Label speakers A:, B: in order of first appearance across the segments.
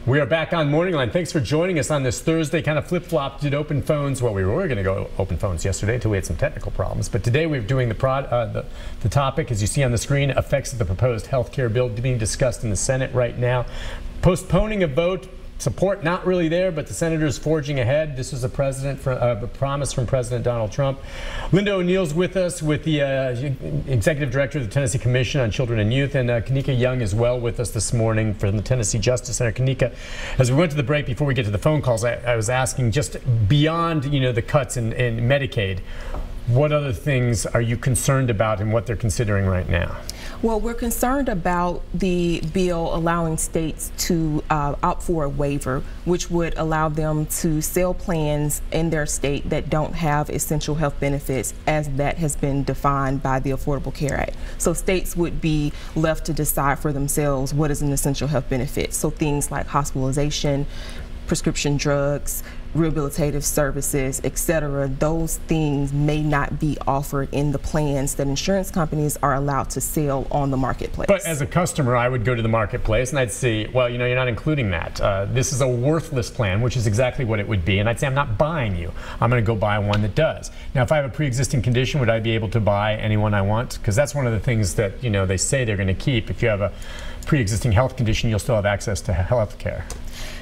A: We are back on MorningLine. Thanks for joining us on this Thursday. Kind of flip-flopped, did open phones. Well, we were going to go open phones yesterday until we had some technical problems. But today we're doing the topic, as you see on the screen, effects of the proposed health care bill being discussed in the Senate right now. Postponing a vote. Support not really there, but the senators forging ahead. This was a promise from President Donald Trump. Linda O'Neill's with us, with the executive director of the Tennessee Commission on Children and Youth, and Kinika Young as well with us this morning from the Tennessee Justice Center. Kinika, as we went to the break, before we get to the phone calls, I was asking, just beyond the cuts in Medicaid, what other things are you concerned about and what they're considering right now?
B: Well, we're concerned about the bill allowing states to opt for a waiver, which would allow them to sell plans in their state that don't have essential health benefits, as that has been defined by the Affordable Care Act. So states would be left to decide for themselves what is an essential health benefit. So things like hospitalization, prescription drugs, rehabilitative services, etc., those things may not be offered in the plans that insurance companies are allowed to sell on the marketplace.
A: But as a customer, I would go to the marketplace and I'd see, well, you're not including that. This is a worthless plan, which is exactly what it would be. And I'd say, I'm not buying you. I'm going to go buy one that does. Now, if I have a pre-existing condition, would I be able to buy anyone I want? Because that's one of the things that, they say they're going to keep. If you have a pre-existing health condition, you'll still have access to health care.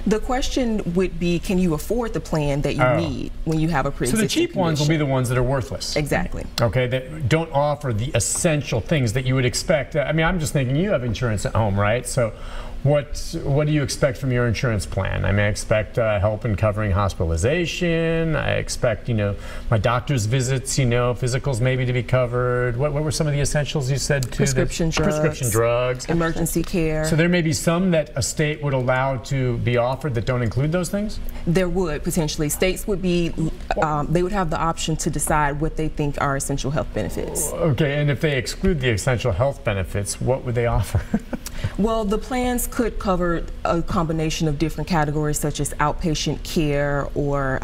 B: The question would be, can you afford the plan that you need when you have a pre-existing
A: condition? So the cheap ones will be the ones that are worthless.
B: Exactly.
A: Okay, that don't offer the essential things that you would expect. I mean, I'm just thinking you have insurance at home, right? So what do you expect from your insurance plan? I mean, I expect help in covering hospitalization. I expect, my doctor's visits, physicals maybe to be covered. What were some of the essentials you said too?
B: Prescription drugs. Emergency care.
A: So there may be some that a state would allow to be offered that don't include those things?
B: There would, potentially. States would be, they would have the option to decide what they think are essential health benefits.
A: Okay, and if they exclude the essential health benefits, what would they offer?
B: Well, the plans could cover a combination of different categories, such as outpatient care or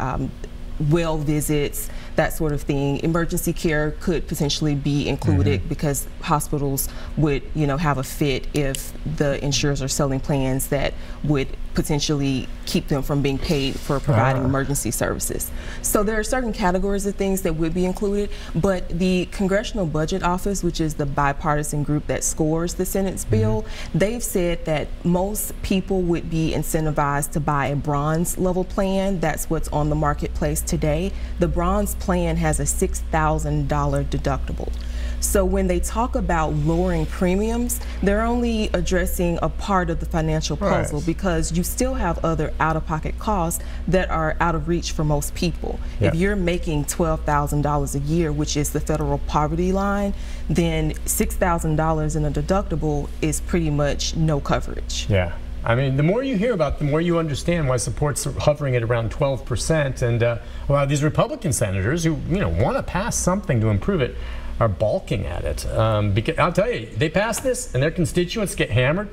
B: well visits, that sort of thing. Emergency care could potentially be included because hospitals would, have a fit if the insurers are selling plans that would potentially keep them from being paid for providing emergency services. So there are certain categories of things that would be included, but the Congressional Budget Office, which is the bipartisan group that scores the Senate's bill, they've said that most people would be incentivized to buy a bronze level plan. That's what's on the marketplace today. The bronze plan has a $6,000 deductible. So when they talk about lowering premiums, they're only addressing a part of the financial puzzle because you still have other out-of-pocket costs that are out of reach for most people. If you're making $12,000 a year, which is the federal poverty line, then $6,000 in a deductible is pretty much no coverage.
A: Yeah. I mean, the more you hear about, the more you understand why support's hovering at around 12%. And a lot of these Republican senators who, want to pass something to improve it are balking at it. Because I'll tell you, they pass this and their constituents get hammered,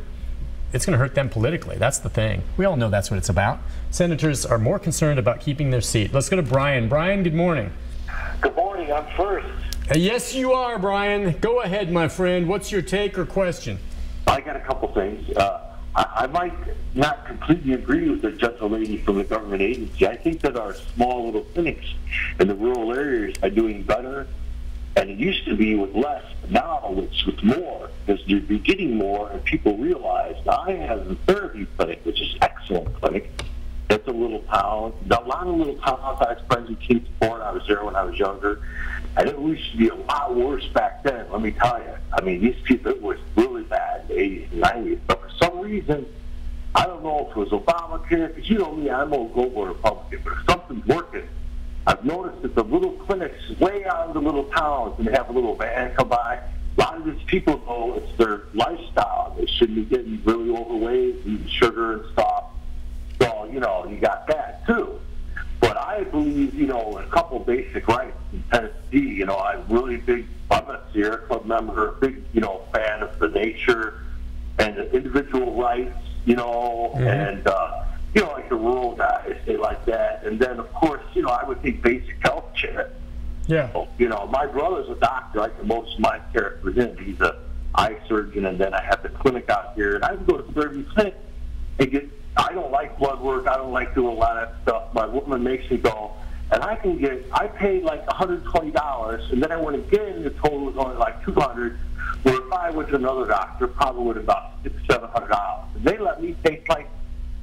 A: it's going to hurt them politically. That's the thing. We all know that's what it's about. Senators are more concerned about keeping their seat. Let's go to Brian. Brian, good morning.
C: Good morning. I'm first.
A: Yes, you are, Brian. Go ahead, my friend. What's your take or question?
C: I got a couple things. I might not completely agree with the gentle lady from the government agency. I think that our small little clinics in the rural areas are doing better, and it used to be with less. Now it's with more, because you're getting more, and people realize. Now, I have the Therapy Clinic, which is an excellent clinic. It's a little town. A lot of little towns. I have friends in Kingsport. I was there when I was younger. And it used to be a lot worse back then, let me tell you. I mean, these people, it was really bad in the 80s and 90s. But for some reason, I don't know if it was Obamacare, because you know me, I'm a global Republican, but if something's working, I've noticed that the little clinics way out in the little towns, and they have a little van come by, a lot of these people, though, it's their lifestyle. They shouldn't be getting really overweight, eating sugar and stuff. So, you got that, too. But I believe, a couple basic rights in Tennessee. I'm really big, I'm a Sierra Club member, a big, fan of the nature and the individual rights, and, like the rural guys, they like that. And then, of course, I would think basic health care.
A: Yeah.
C: So, my brother's a doctor. I can most of my care for him. He's a eye surgeon, and then I have the clinic out here. And I can go to Therapy Clinic and I don't don't like blood work. I don't like doing a lot of that stuff. My woman makes me go. And I pay like $120, and then I went again, and the total was only like $200, where if I went to another doctor, it probably would have about $600-700. And they let me take like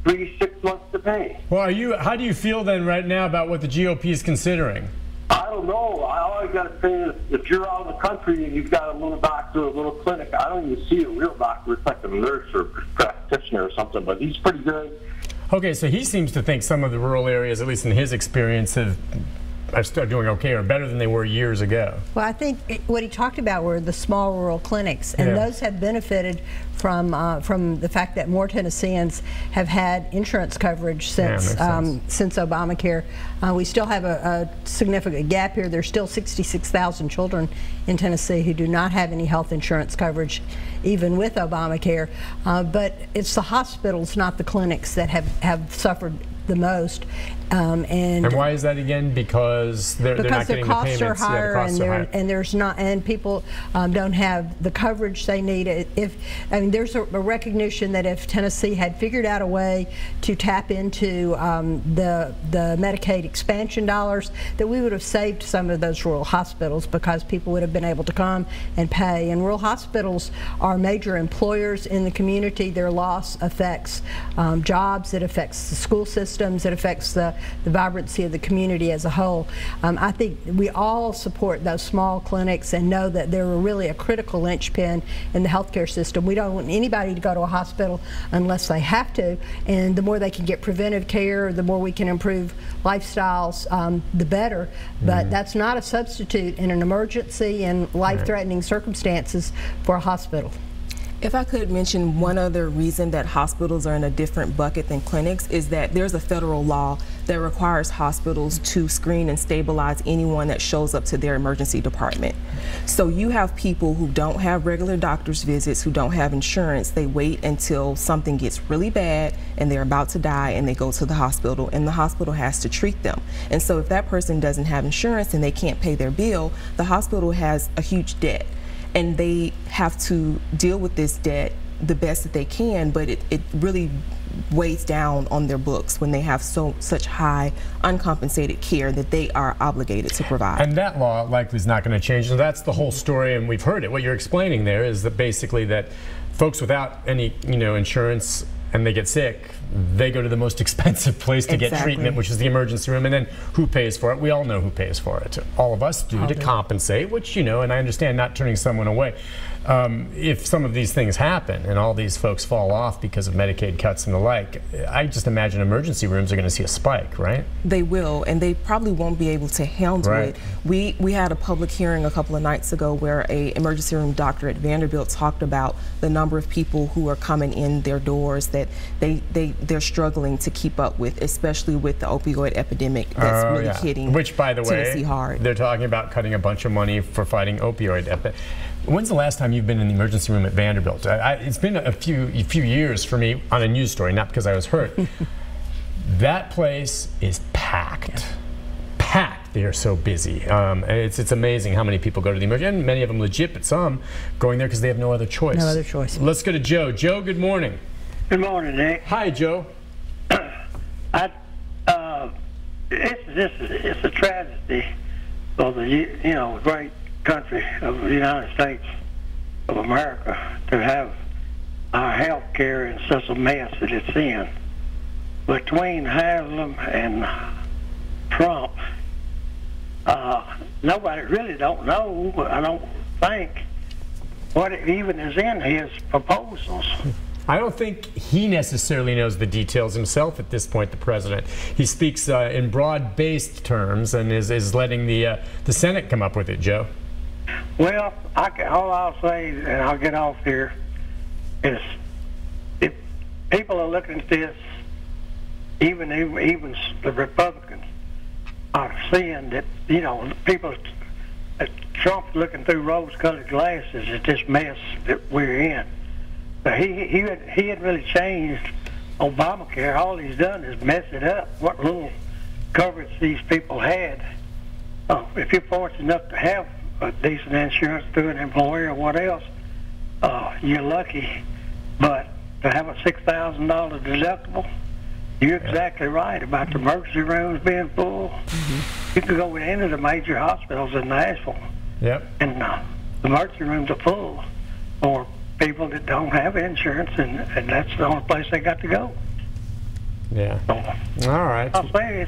C: 3-6 months to pay.
A: Well, how do you feel then right now about what the GOP is considering?
C: I don't know. All I got to say is, if you're out in the country and you've got a little doctor, a little clinic, I don't even see a real doctor. It's like a nurse or practitioner or something, but he's pretty good.
A: Okay, so he seems to think some of the rural areas, at least in his experience, are still doing okay or better than they were years ago.
D: Well, I think what he talked about were the small rural clinics, and those have benefited from the fact that more Tennesseans have had insurance coverage since Obamacare. We still have a significant gap here. There's still 66,000 children in Tennessee who do not have any health insurance coverage, even with Obamacare. But it's the hospitals, not the clinics, that have suffered the most. And
A: why is that again? Because they're not getting the payments.
D: Because their costs are higher, and there's not, and people don't have the coverage they need. There's a recognition that if Tennessee had figured out a way to tap into the Medicaid expansion dollars, that we would have saved some of those rural hospitals, because people would have been able to come and pay. And rural hospitals are major employers in the community. Their loss affects jobs, it affects the school systems, it affects the vibrancy of the community as a whole. I think we all support those small clinics and know that they're really a critical linchpin in the healthcare system. We don't want anybody to go to a hospital unless they have to, and the more they can get preventive care, the more we can improve lifestyles, the better. But that's not a substitute in an emergency and life-threatening circumstances for a hospital.
B: If I could mention one other reason that hospitals are in a different bucket than clinics, is that there's a federal law that requires hospitals to screen and stabilize anyone that shows up to their emergency department. So you have people who don't have regular doctor's visits, who don't have insurance. They wait until something gets really bad and they're about to die, and they go to the hospital, and the hospital has to treat them. And so if that person doesn't have insurance and they can't pay their bill, the hospital has a huge debt. And they have to deal with this debt the best that they can, but it really weighs down on their books when they have such high uncompensated care that they are obligated to provide.
A: And that law likely is not going to change. And that's the whole story, and we've heard it. What you're explaining there is that basically that folks without any insurance and they get sick, they go to the most expensive place to get treatment, which is the emergency room. And then who pays for it? We all know who pays for it. All of us do, to compensate, which, and I understand not turning someone away. If some of these things happen and all these folks fall off because of Medicaid cuts and the like, I just imagine emergency rooms are going to see a spike, right?
B: They will, and they probably won't be able to handle it. We had a public hearing a couple of nights ago where a emergency room doctor at Vanderbilt talked about the number of people who are coming in their doors that they're struggling to keep up with, especially with the opioid epidemic that's really hitting
A: Which, by the
B: Tennessee
A: way,
B: hard.
A: They're talking about cutting a bunch of money for fighting opioid epidemic. When's the last time you've been in the emergency room at Vanderbilt? It's been a few years for me on a news story, not because I was hurt. That place is packed. Packed. They are so busy. It's amazing how many people go to the emergency, and many of them legit, but some going there because they have no other choice.
D: No other choice.
A: Let's go to Joe. Joe, good morning.
E: Good morning, Nick.
A: Hi, Joe.
E: It's a tragedy for the great country of the United States of America to have our health care in such a mess that it's in. Between Haslam and Trump, nobody really don't know, I don't think, what it even is in his proposals.
A: I don't think he necessarily knows the details himself at this point, the president. He speaks in broad-based terms and is letting the Senate come up with it, Joe.
E: Well, all I'll say, and I'll get off here, is if people are looking at this, even the Republicans are seeing that, people, Trump's looking through rose-colored glasses at this mess that we're in. But he hadn't really changed Obamacare. All he's done is mess it up. What little coverage these people had. If you're fortunate enough to have a decent insurance through an employer or what else, you're lucky. But to have a $6,000 deductible You're exactly right about the emergency rooms being full. You can go into the major hospitals in Nashville,
A: Yep.
E: and the emergency rooms are full for people that don't have insurance, and that's the only place they got to go.
A: Yeah.
E: So,
A: All right.
E: I'll say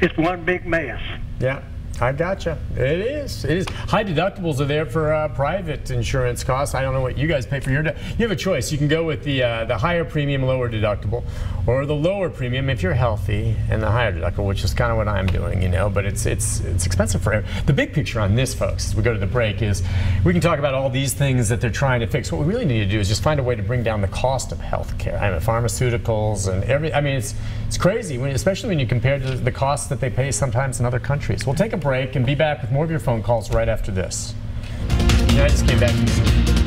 E: it's one big mess.
A: Yeah. I gotcha. It is. It is. High deductibles are there for private insurance costs. I don't know what you guys pay for your. You have a choice. You can go with the higher premium, lower deductible, or the lower premium if you're healthy, and the higher deductible, which is kind of what I'm doing, you know. But it's expensive for everyone. The big picture on this, folks, as we go to the break, is we can talk about all these things that they're trying to fix. What we really need to do is just find a way to bring down the cost of health care. I mean, pharmaceuticals and I mean, it's crazy, especially when you compare to the costs that they pay sometimes in other countries. We'll take a break and be back with more of your phone calls right after this. Yeah, I just came back.